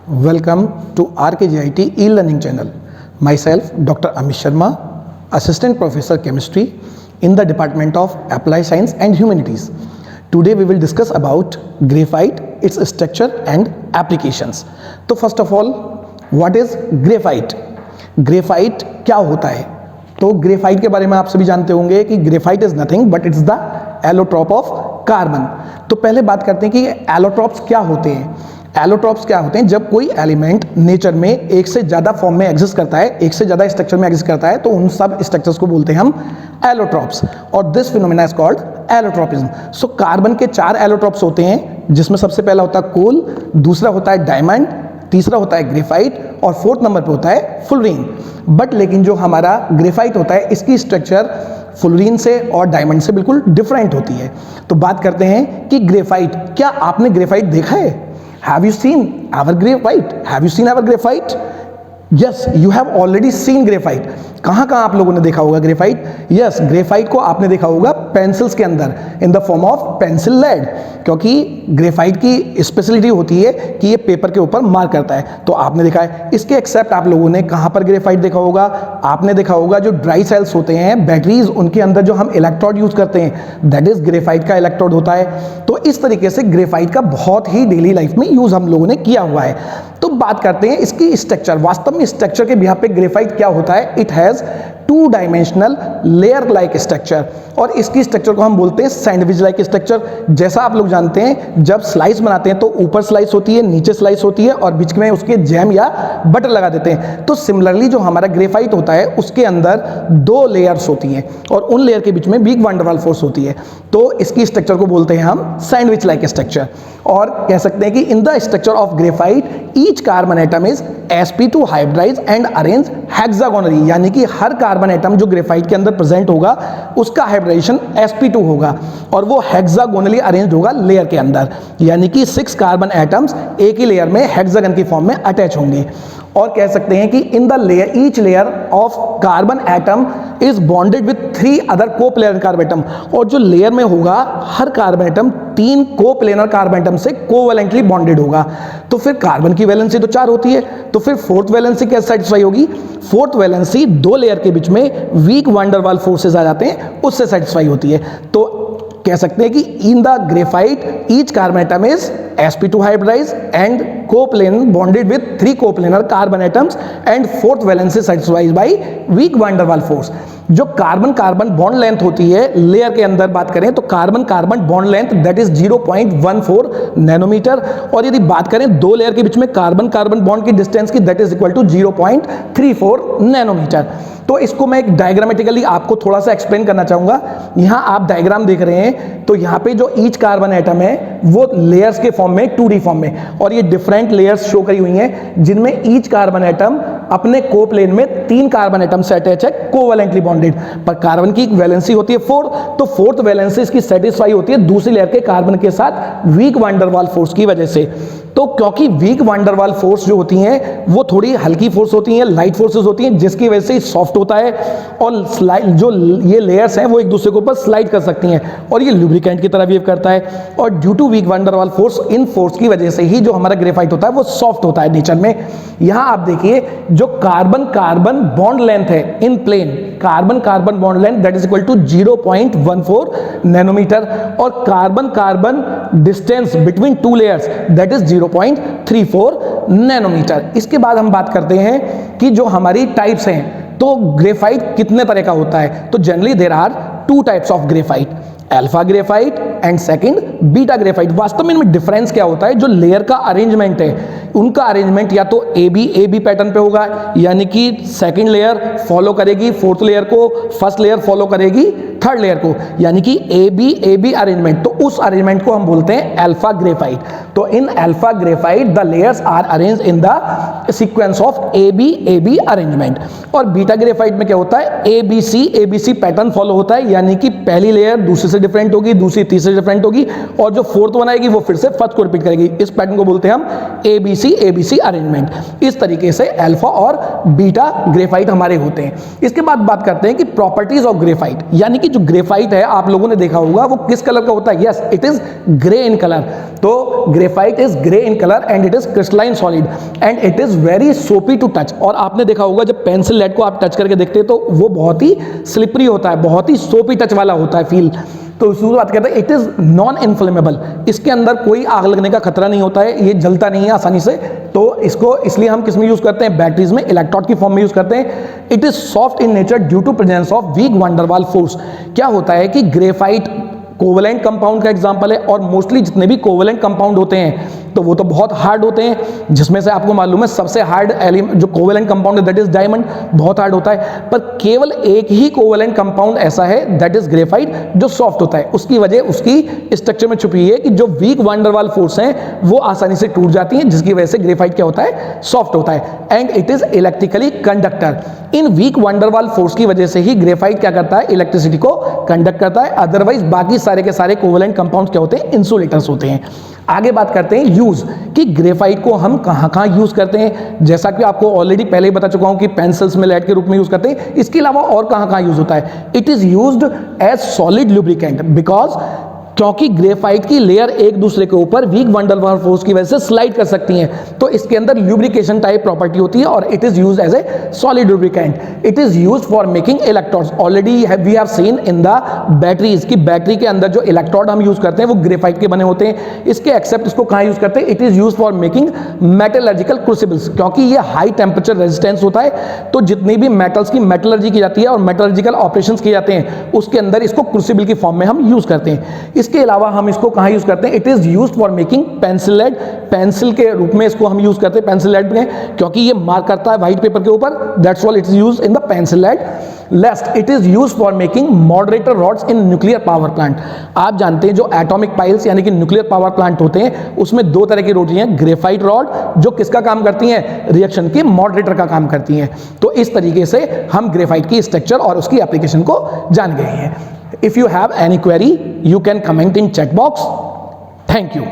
Welcome to RKGIT e-learning channel. Myself, Dr. Amit Sharma, Assistant Professor Chemistry in the Department of Applied Science and Humanities. Today we will discuss about graphite, its structure and applications. तो first of all, what is graphite? Graphite क्या होता है? तो graphite के बारे में आप सभी जानते होंगे कि graphite is nothing but it's the allotrope of carbon. तो पहले बात करते हैं कि एलोट्रॉप्स क्या होते हैं। एलोट्रॉप्स क्या होते हैं? जब कोई एलिमेंट नेचर में एक से ज़्यादा फॉर्म में एग्जिस्ट करता है, एक से ज़्यादा स्ट्रक्चर में एग्जिस्ट करता है, तो उन सब स्ट्रक्चर्स को बोलते हैं हम एलोट्रॉप्स, और this phenomena is called allotropism. So carbon के 4 एलोट्रॉप्स होते हैं, जिसमें सबसे पहला होता है कोल, दूसरा होता है डायमंड, तीसरा होता है ग्रेफाइट और 4th नंबर पे होता है फुलरीन। बट लेकिन जो हमारा ग्रेफाइट होता है, इसकी स्ट्रक्चर फुलरीन से और डायमंड से बिल्कुल डिफरेंट होती है। तो बात करते हैं कि ग्रेफाइट, क्या आपने ग्रेफाइट देखा है? Have you seen our graphite? Have you seen our graphite? Yes, you have already seen graphite. कहाँ कहाँ आप लोगों ने देखा होगा ग्रेफाइट? यस, ग्रेफाइट को आपने देखा होगा पेंसिल्स के अंदर in the form of pencil lead, क्योंकि ग्रेफाइट की स्पेशलिटी होती है कि ये पेपर के ऊपर मार्क करता है, तो आपने देखा है। इसके एक्सेप्ट आप लोगों ने कहाँ पर ग्रेफाइट देखा होगा? आपने देखा होगा जो ड्राई सेल्स होते हैं, बैटरीज, उनके अंदर जो हम इलेक्ट्रोड यूज करते हैं, दैट इज ग्रेफाइट का इलेक्ट्रोड होता है। तो इस तरीके से ग्रेफाइट का बहुत ही डेली लाइफ में यूज हम लोगों ने किया हुआ है। तो बात करते हैं इसकी स्ट्रक्चर। वास्तव में स्ट्रक्चर के बिहाफ पे ग्रेफाइट क्या होता है? It has 2 dimensional layer like structure, और इसकी स्ट्रक्चर को हम बोलते हैं सैंडविच लाइक स्ट्रक्चर। जैसा आप लोग जानते हैं, जब स्लाइस बनाते हैं तो ऊपर स्लाइस होती है, नीचे स्लाइस होती है, और बीच में उसके जैम या बटर लगा देते हैं। तो सिमिलरली जो हमारा ग्रेफाइट होता है, उसके अंदर 2 लेयर्स होती हैं, और उन लेयर के बीच में big van der Waals force होती है। तो इसकी स्ट्रक्चर को बोलते हैं हम सैंडविच लाइक स्ट्रक्चर। और कह सकते हैं कि in the structure of graphite each carbon atom is sp2 hybridize and arrange hexagonally, यानी कि हर कार्बन एटम जो ग्रेफाइट के अंदर प्रेजेंट होगा उसका हाइब्रिडाइजेशन sp2 होगा, और वो हेक्सागोनली अरेंज्ड होगा लेयर के अंदर, यानी कि 6 कार्बन एटम्स एक ही लेयर में हेक्सागन की फॉर्म में अटैच होंगे। और कह सकते हैं कि in the layer each layer of carbon atom is bonded with 3 other coplanar carbon atom, और जो लेयर में होगा हर carbon atom 3 coplanar carbon atom से कोवैलेंटली बॉन्डेड होगा। तो फिर कार्बन की वैलेंसी तो 4 होती है, तो फिर 4th वैलेंसी कैसे सेटिस्फाई होगी? 4th वैलेंसी 2 लेयर के बीच में weak van der Waals forces आ जाते हैं, उससे सेटिस्फाई होती है। तो कह सकते हैं कि in the graphite each carbon atom is sp2 hybridize and coplane bonded with 3 coplanar carbon atoms, and 4th valency satisfied by weak van der Waals force. जो कार्बन कार्बन बॉन्ड लेंथ होती है लेयर के अंदर बात करें तो carbon carbon bond length that is 0.14 nanometer, और यदि बात करें 2 लेयर के बीच में कार्बन कार्बन बॉन्ड की डिस्टेंस की, that is equal to 0.34 nanometre. तो इसको मैं एक डायग्रामेटिकली आपको थोड़ा सा एक्सप्लेन करना चाहूंगा। यहाँ आप डायग्राम देख रहे हैं, तो यहाँ पे जो ईच कार्बन एटम है वो लेयर्स के फॉर्म में 2D फॉर्म में, और ये डिफरेंट लेयर्स शो करी हुई हैं, जिनमें ईच कार्बन एटम अपने कोप्लेन में 3 कार्बन एटम से अटैच है, कोवैलेंटली बॉन्डेड। पर कार्बन की वैलेंसी होती है 4, तो 4th वैलेंसी इसकी सेटिस्फाई होती है दूसरी लेयर के कार्बन के साथ weak van der Waals force की वजह से। तो क्योंकि weak van der Waals force जो होती हैं वो थोड़ी हल्की फोर्स होती हैं, लाइट फोर्सेस होती हैं, जिसकी वजह से सॉफ्ट होता है, और स्लाइड जो ये लेयर्स हैं वो एक दूसरे के ऊपर स्लाइड कर सकती हैं, और ये लुब्रिकेंट की तरह बिहेव करता है। और due to weak van der Waals force, इन फोर्स की वजह से ही जो हमारा ग्रेफाइट होता है वो सॉफ्ट होता है नेचर में। यहां आप देखिए, जो कार्बन कार्बन बॉन्ड लेंथ है in plane, carbon carbon bond length that is equal to 0.14 nanometer, और carbon carbon distance between 2 layers that is 0.34 nanometer. इसके बाद हम बात करते हैं कि जो हमारी टाइप्स हैं, तो ग्रेफाइट कितने तरह का होता है? तो generally there are 2 types of graphite, alpha graphite and second beta graphite. वास्तव में इनमें डिफरेंस क्या होता है? जो लेयर का अरेंजमेंट है, उनका अरेंजमेंट या तो ए बी पैटर्न पे होगा, यानी कि सेकंड लेयर फॉलो करेगी 4th लेयर को, फर्स्ट लेयर फॉलो करेगी 3rd लेयर को, यानी कि ए बी अरेंजमेंट। तो उस अरेंजमेंट को हम बोलते हैं अल्फा ग्रेफाइट। तो in alpha graphite the layers are arrange in the sequence of A B arrangement. और बीटा ग्रेफाइट में क्या होता है? A B C pattern follow होता है, यानी कि पहली लेयर दूसरे से डिफरेंट होगी, दूसरी तीसरे डिफरेंट होगी, और जो फोर्थ वन आएगी वो फिर से फर्स्ट को रिपीट करेगी। इस पैटर्न को बोलते हैं हम ABC अरेंजमेंट। इस तरीके से अल्फा और बीटा ग्रेफाइट हमारे होते हैं। इसके बाद बात करते हैं कि प्रॉपर्टीज ऑफ ग्रेफाइट, यानी कि जो ग्रेफाइट है आप लोगों ने देखा होगा वो किस कलर का होता है? Yes, it is grey in colour. तो graphite is grey in colour and it is crystalline solid and it is very soapy to touch. और आपने देखा होगा जब पेंसिल लेड को आप टच करके देखते हैं तो वो बहुत ही स्लिपरी होता है, बहुत ही सोपी टच वाला होता है फील। तो उसकी बात करते हैं इट इज नॉन इन्फ्लेमेबल, इसके अंदर कोई आग लगने का खतरा नहीं होता है, ये जलता नहीं है आसानी से। तो इसको इसलिए हम किस में यूज करते हैं? बैटरीज में, इलेक्ट्रोड की फॉर्म में यूज करते हैं। It is soft in nature due to presence of weak van der Waal force. क्या होता है कि ग्रेफाइट कोवेलेंट कंपाउंड का एग्जांपल है, और मोस्टली जितने भी कोवेलेंट कंपाउंड होते हैं तो वो तो बहुत हार्ड होते हैं, जिसमें से आपको मालूम है सबसे हार्ड एलिमेंट जो कोवेलेंट कंपाउंड है दैट इज डायमंड, बहुत हार्ड होता है। पर केवल एक ही कोवेलेंट कंपाउंड ऐसा है दैट इज ग्रेफाइट जो सॉफ्ट होता है। उसकी वजह उसकी स्ट्रक्चर में छुपी है कि जो week van der Waal force हैं वो आसानी से टूट जाती हैं, जिसकी वजह से ग्रेफाइट क्या होता है? सॉफ्ट होता है। And it is electrically conductor. इन weak van der Waal force की वजह से ही ग्रेफाइट क्या करता है? इलेक्ट्रिसिटी को कंडक्ट करता है। अदरवाइज बाकी सारे के सारे कोवेलेंट कंपाउंड्स क्या होते हैं? इंसुलेटर्स होते हैं। आगे बात करते हैं यूज, कि ग्रेफाइट को हम कहां यूज करते हैं। जैसा कि आपको ऑलरेडी पहले ही बता चुका हूं कि पेंसिल्स में लेड के रूप में यूज करते हैं। इसके अलावा और कहां यूज होता है? It is used as solid lubricant, because क्योंकि ग्रेफाइट की लेयर एक दूसरे के ऊपर week van der Waal force की वजह से स्लाइड कर सकती हैं, तो इसके अंदर ल्यूब्रिकेशन टाइप प्रॉपर्टी होती है और it is used as a solid lubricant. It is used for making electrodes. Already we have seen in the batteries की बैटरी के अंदर जो इलेक्ट्रोड हम यूज करते हैं वो ग्रेफाइट के बने होते हैं। इसके एक्सेप्ट इसको कहां यूज करते हैं? It is used for making metallurgical crucibles, क्योंकि ये हाई टेम्परेचर रेजिस्टेंस होता है, तो जितनी भी मेटल्स की मेटलर्जी की जाती है और मेटलर्जिकल ऑपरेशंस किए जाते हैं उसके अंदर इसको क्रूसिबल की फॉर्म में हम यूज करते हैं। इसके अलावा हम इसको कहां यूज करते हैं? It is used for making pencil lead. Pencil के रूप में इसको हम यूज करते हैं पेंसिल लेड में, क्योंकि ये मार्क करता है व्हाइट पेपर के ऊपर, that's why it is used in the pencil lead. Last, it is used for making moderator rods in nuclear power plant. आप जानते हैं जो एटॉमिक पाइल्स यानी कि न्यूक्लियर पावर प्लांट होते हैं उसमें दो तरह की रोड हैं, ग्रेफाइट रॉड जो किसका काम करती हैं? रिएक्शन के मॉडरेटर का काम करती हैं। तो इस तरीके से हम ग्रेफाइट की स्ट्रक्चर और उसकी एप्लीकेशन को जान गए हैं। If you have any query, you can comment in chat box. Thank you.